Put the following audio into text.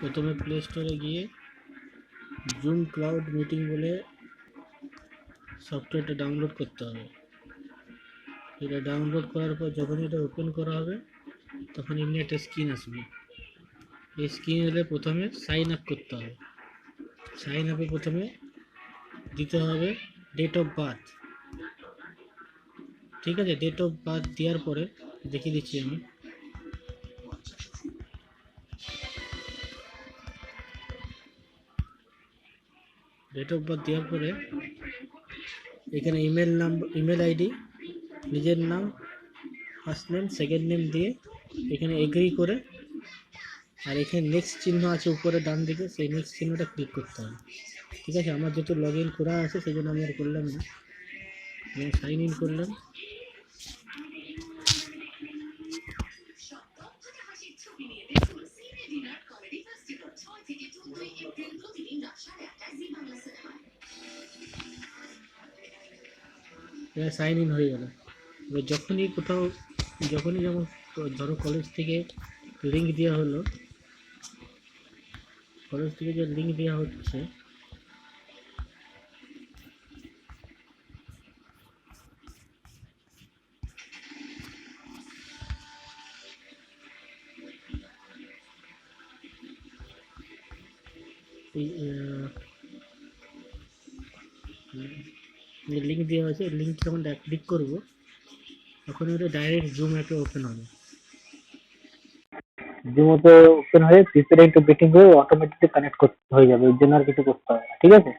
প্রথমে প্লে স্টোরে গিয়ে জুম ক্লাউড মিটিং বলে সফটওয়্যারটা ডাউনলোড করতে হবে। এটা ডাউনলোড করার পর যখন এটা ওপেন করা হবে তখন এমনি একটা স্ক্রিন আসবে। এই স্ক্রিন এলে প্রথমে সাইন আপ করতে হবে। সাইন আপে প্রথমে দিতে হবে ডেট অফ বার্থ। ঠিক আছে, ডেট অফ বার্থ দেওয়ার পরে দেখিয়ে দিচ্ছি আমি। ডেট অফ বার্থ দেওয়ার পরে এখানে ইমেল নাম্বার, ইমেল আইডি, নিজের নাম, ফার্স্ট নেম, সেকেন্ড নেম দিয়ে এখানে এগ্রি করে, আর এখানে নেক্সট চিহ্ন আছে উপরে ডান দিকে, সেই নেক্সট চিহ্নটা ক্লিক করতে হবে। ঠিক আছে, আমার যেহেতু লগ ইন করা আছে সেই জন্য আমি আর করলাম না, আমি সাইন ইন করলাম। সাইন ইন হয়ে গেল। এবার যখনই কোথাও, যখনই যেমন ধরো কলেজ থেকে লিঙ্ক দেওয়া হলো, কলেজ থেকে যে লিঙ্ক দেওয়া হচ্ছে যে লিঙ্ক দেওয়া আছে, লিঙ্ক যখন ক্লিক করবো তখন ওটা ডাইরেক্ট জুম অ্যাপে ওপেন হবে। জুম অ্যাপে ওপেন হয়ে প্রিপেয়ারিং টু মিটিং হয়ে অটোমেটিকলি কানেক্ট হয়ে যাবে, ওই জন্য আর কিছু করতে হবে না। ঠিক আছে।